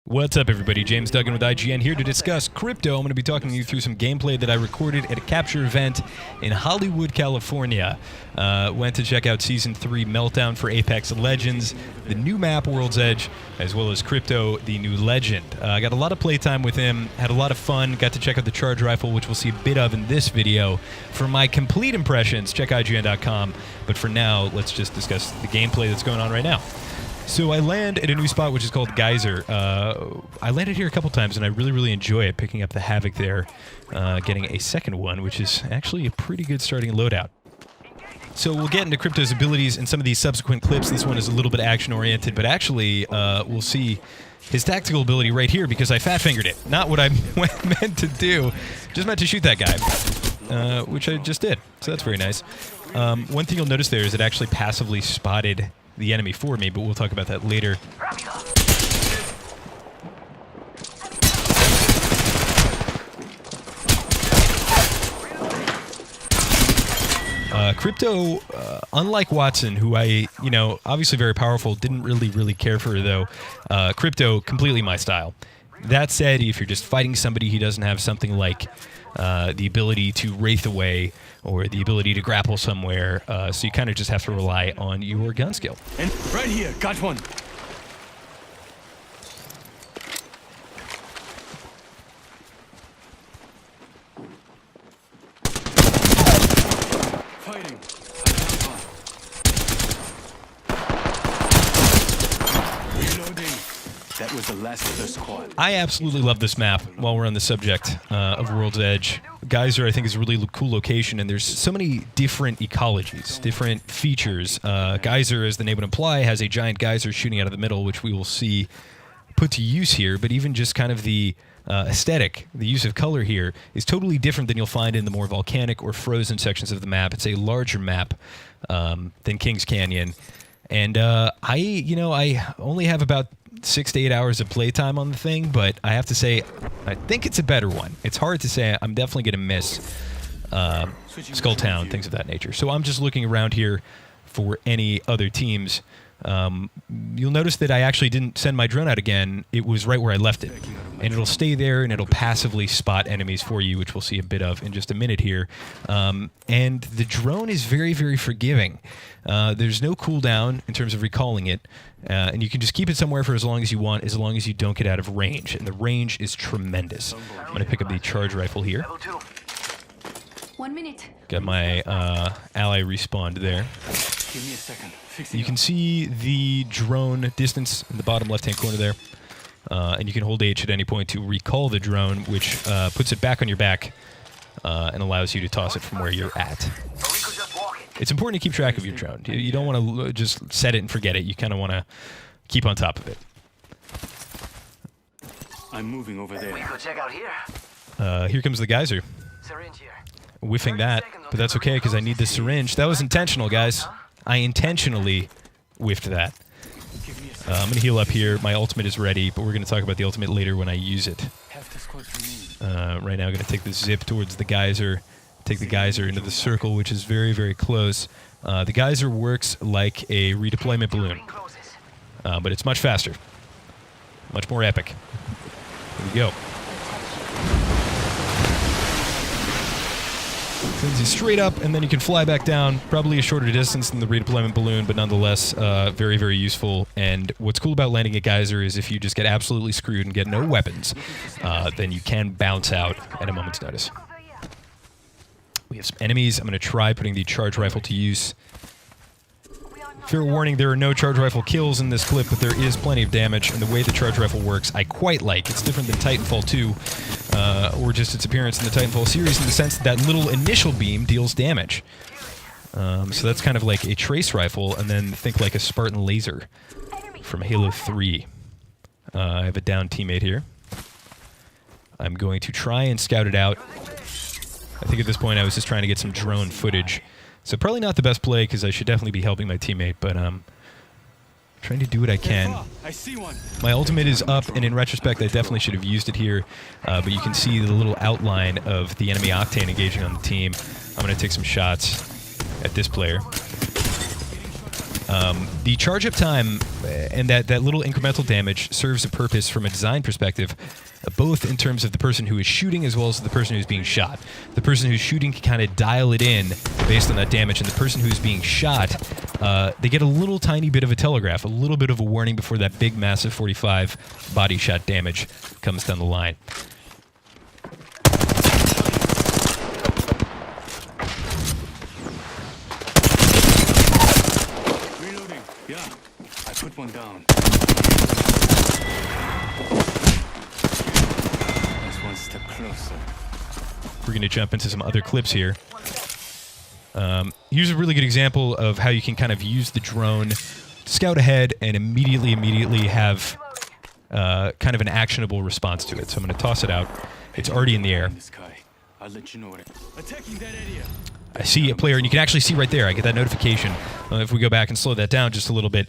What's up, everybody? James Duggan with IGN here to discuss crypto. I'm going to be talking you through some gameplay that I recorded at a capture event in Hollywood, California. Went to check out Season 3 Meltdown for Apex Legends, the new map World's Edge, as well as Crypto, the new legend. I got a lot of playtime with him, had a lot of fun, got to check out the charge rifle, which we'll see a bit of in this video. For my complete impressions, check IGN.com. But for now, let's just discuss the gameplay that's going on right now. So I land at a new spot which is called Geyser. I landed here a couple times and I really enjoy it, picking up the Havoc there, getting a second one, which is actually a pretty good starting loadout. So we'll get into Crypto's abilities in some of these subsequent clips. This one is a little bit action-oriented, but actually we'll see his tactical ability right here because I fat-fingered it. Not what I meant to do, just meant to shoot that guy, which I just did. So that's very nice. One thing you'll notice there is it actually passively spotted the enemy for me, but we'll talk about that later. Crypto, unlike Watson, who I, obviously very powerful, didn't really care for her though. Crypto, completely my style. That said, if you're just fighting somebody who doesn't have something like the ability to wraith away or the ability to grapple somewhere, so you kind of just have to rely on your gun skill. And right here, got one. Fighting. Reloading. That was the last of the squad. I absolutely love this map while we're on the subject of World's Edge. Geyser, I think, is a really cool location, and there's so many different ecologies, different features. Geyser, as the name would imply, has a giant geyser shooting out of the middle, which we will see put to use here, but even just kind of the aesthetic, the use of color here, is totally different than you'll find in the more volcanic or frozen sections of the map. It's a larger map than Kings Canyon, and I only have about 6 to 8 hours of playtime on the thing, but I have to say, I think it's a better one. It's hard to say. I'm definitely going to miss Skull Town, things of that nature. So I'm just looking around here for any other teams. You'll notice that I actually didn't send my drone out again. It was right where I left it. And it'll stay there, and it'll passively spot enemies for you, which we'll see a bit of in just a minute here. And the drone is very forgiving. There's no cooldown in terms of recalling it, and you can just keep it somewhere for as long as you want, as long as you don't get out of range. And the range is tremendous. I'm going to pick up the charge rifle here. 1 minute. Got my ally respawned there. Give me a second. You can see the drone distance in the bottom left-hand corner there. And you can hold H at any point to recall the drone, which puts it back on your back and allows you to toss it from where you're at. It's important to keep track of your drone. You don't want to just set it and forget it. You kind of want to keep on top of it. I'm moving over there. We could check out here. Here comes the geyser. Syringe here. Whiffing that, but that's okay because I need this syringe. That was intentional, guys. I intentionally whiffed that. I'm going to heal up here. My ultimate is ready, but we're going to talk about the ultimate later when I use it. Right now I'm going to take the zip towards the geyser, take the geyser into the circle, which is very close. The geyser works like a redeployment balloon, but it's much faster, much more epic. Here we go. Sends you straight up, and then you can fly back down. Probably a shorter distance than the redeployment balloon, but nonetheless, very useful. And what's cool about landing at Geyser is if you just get absolutely screwed and get no weapons, then you can bounce out at a moment's notice. We have some enemies. I'm going to try putting the charge rifle to use. Fair warning, there are no charge rifle kills in this clip, but there is plenty of damage, and the way the charge rifle works, I quite like. It's different than Titanfall 2, or just its appearance in the Titanfall series, in the sense that that little initial beam deals damage. So that's kind of like a trace rifle, and then think like a Spartan laser from Halo 3. I have a down teammate here. I'm going to try and scout it out. I think at this point I was just trying to get some drone footage. So probably not the best play because I should definitely be helping my teammate, but trying to do what I can. I see one. My ultimate is up, and in retrospect, I definitely should have used it here, but you can see the little outline of the enemy Octane engaging on the team. I'm going to take some shots at this player. The charge up time and that little incremental damage serves a purpose from a design perspective, both in terms of the person who is shooting as well as the person who's being shot. The person who's shooting can kind of dial it in based on that damage, and the person who's being shot, they get a little tiny bit of a telegraph, a little bit of a warning before that big, massive 45 body shot damage comes down the line. Reloading. Yeah, I put one down. That's one step closer. We're going to jump into some other clips here. Here's a really good example of how you can kind of use the drone, scout ahead, and immediately have kind of an actionable response to it. So I'm going to toss it out. It's already in the air. I'll let you know what attacking that area. I see a player, and you can actually see right there. I get that notification. If we go back and slow that down just a little bit,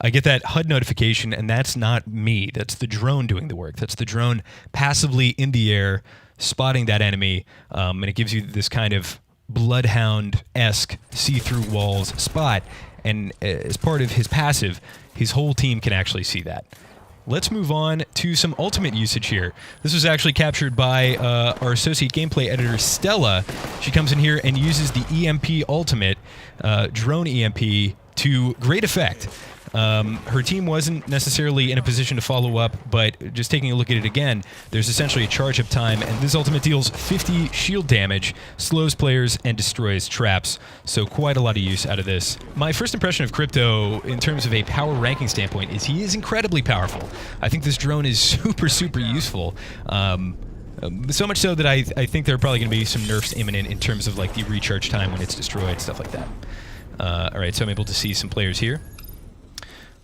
I get that HUD notification, and that's not me. That's the drone doing the work. That's the drone passively in the air, spotting that enemy, and it gives you this kind of Bloodhound-esque see-through walls spot. And as part of his passive, his whole team can actually see that. Let's move on to some ultimate usage here. This was actually captured by our associate gameplay editor, Stella. She comes in here and uses the EMP ultimate, drone EMP, to great effect. Her team wasn't necessarily in a position to follow up, but just taking a look at it again, there's essentially a charge up time, and this ultimate deals 50 shield damage, slows players, and destroys traps. So quite a lot of use out of this. My first impression of Crypto, in terms of a power ranking standpoint, is he is incredibly powerful. I think this drone is super useful. So much so that I think there are probably going to be some nerfs imminent in terms of like the recharge time when it's destroyed, stuff like that. Alright, so I'm able to see some players here.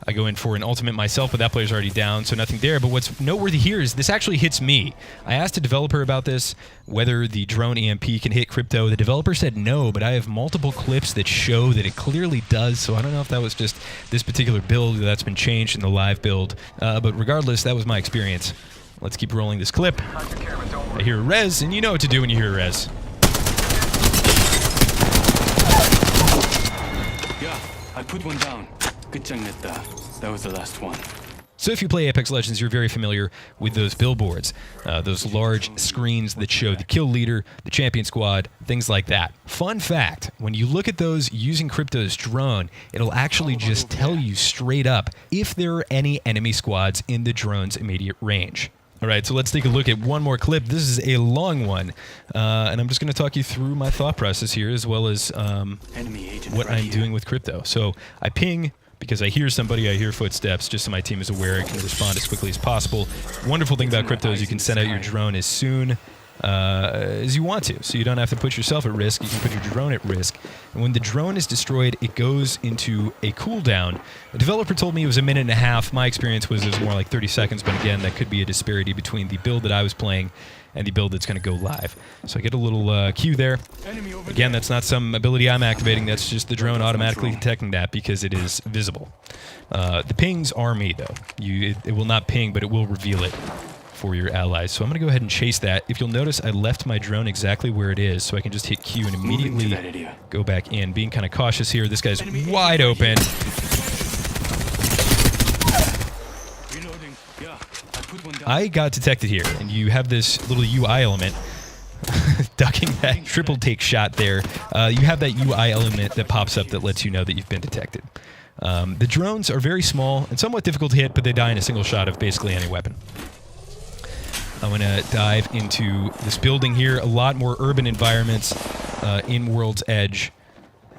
I go in for an ultimate myself, but that player's already down, so nothing there. But what's noteworthy here is this actually hits me. I asked a developer about this, whether the drone EMP can hit Crypto. The developer said no, but I have multiple clips that show that it clearly does, so I don't know if that was just this particular build that's been changed in the live build. But regardless, that was my experience. Let's keep rolling this clip. I hear a res, and you know what to do when you hear a res. Yeah, I put one down. That was the last one. So if you play Apex Legends, you're very familiar with those billboards, those large screens that show the kill leader, the champion squad, things like that. Fun fact, when you look at those using Crypto's drone, it'll actually just tell you straight up if there are any enemy squads in the drone's immediate range. All right, so let's take a look at one more clip. This is a long one, and I'm just going to talk you through my thought process here, as well as what I'm doing with Crypto. So I ping, because I hear somebody, I hear footsteps, just so my team is aware, I can respond as quickly as possible. Wonderful thing about Crypto is you can send out your drone as soon as you want to, so you don't have to put yourself at risk. You can put your drone at risk. And when the drone is destroyed, it goes into a cooldown. The developer told me it was a minute and a half. My experience was it was more like 30 seconds, but again, that could be a disparity between the build that I was playing and the build that's going to go live. So I get a little cue there. Again, that's not some ability I'm activating. That's just the drone automatically detecting that because it is visible. The pings are me, though. It will not ping, but it will reveal it for your allies. So I'm going to go ahead and chase that. If you'll notice, I left my drone exactly where it is, so I can just hit Q and immediately go back in. Being kind of cautious here. This guy's wide open. I got detected here, and you have this little UI element. Ducking that triple take shot there. You have that UI element that pops up that lets you know that you've been detected. The drones are very small and somewhat difficult to hit, but they die in a single shot of basically any weapon. I'm going to dive into this building here. A lot more urban environments in World's Edge.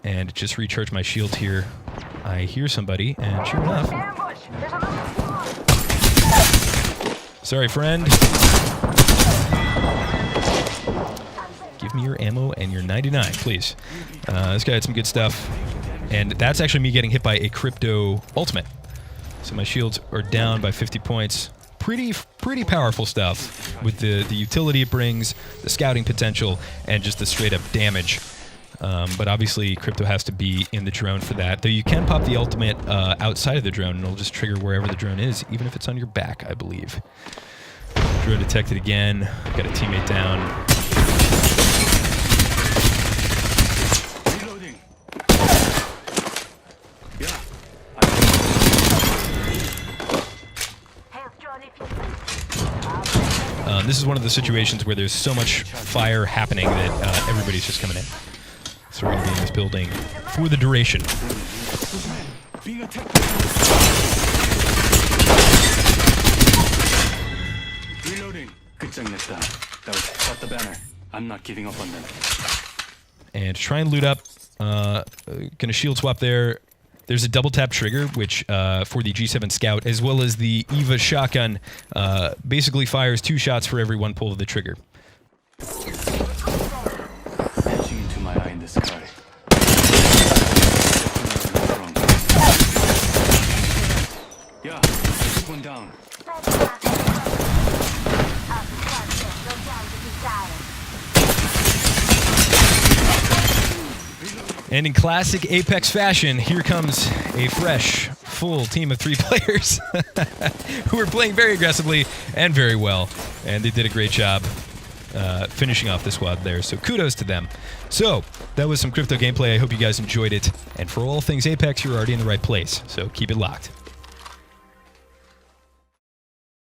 And just recharge my shield here. I hear somebody, and sure enough... Sorry, friend. Give me your ammo and your 99, please. This guy had some good stuff. And that's actually me getting hit by a Crypto ultimate. So my shields are down by 50 points. Pretty powerful stuff with the utility it brings, the scouting potential, and just the straight up damage. But obviously Crypto has to be in the drone for that. Though you can pop the ultimate outside of the drone, and it'll just trigger wherever the drone is, even if it's on your back, I believe. Drone detected again. Got a teammate down. Reloading. Yeah, This is one of the situations where there's so much fire happening that everybody's just coming in. So we're going to be in this building for the duration. Being attacked. Reloading. 끝장냈다. That was got the banner. I'm not giving up on them. And to try and loot up, gonna shield swap there. There's a double tap trigger, which for the G7 Scout, as well as the EVA shotgun, basically fires 2 shots for every 1 pull of the trigger. Etching into my eye in the sky. Yeah, I took one down. And in classic Apex fashion, here comes a fresh, full team of 3 players who are playing very aggressively and very well. And they did a great job finishing off the squad there, so kudos to them. So, that was some crypto gameplay. I hope you guys enjoyed it. And for all things Apex, you're already in the right place, so keep it locked.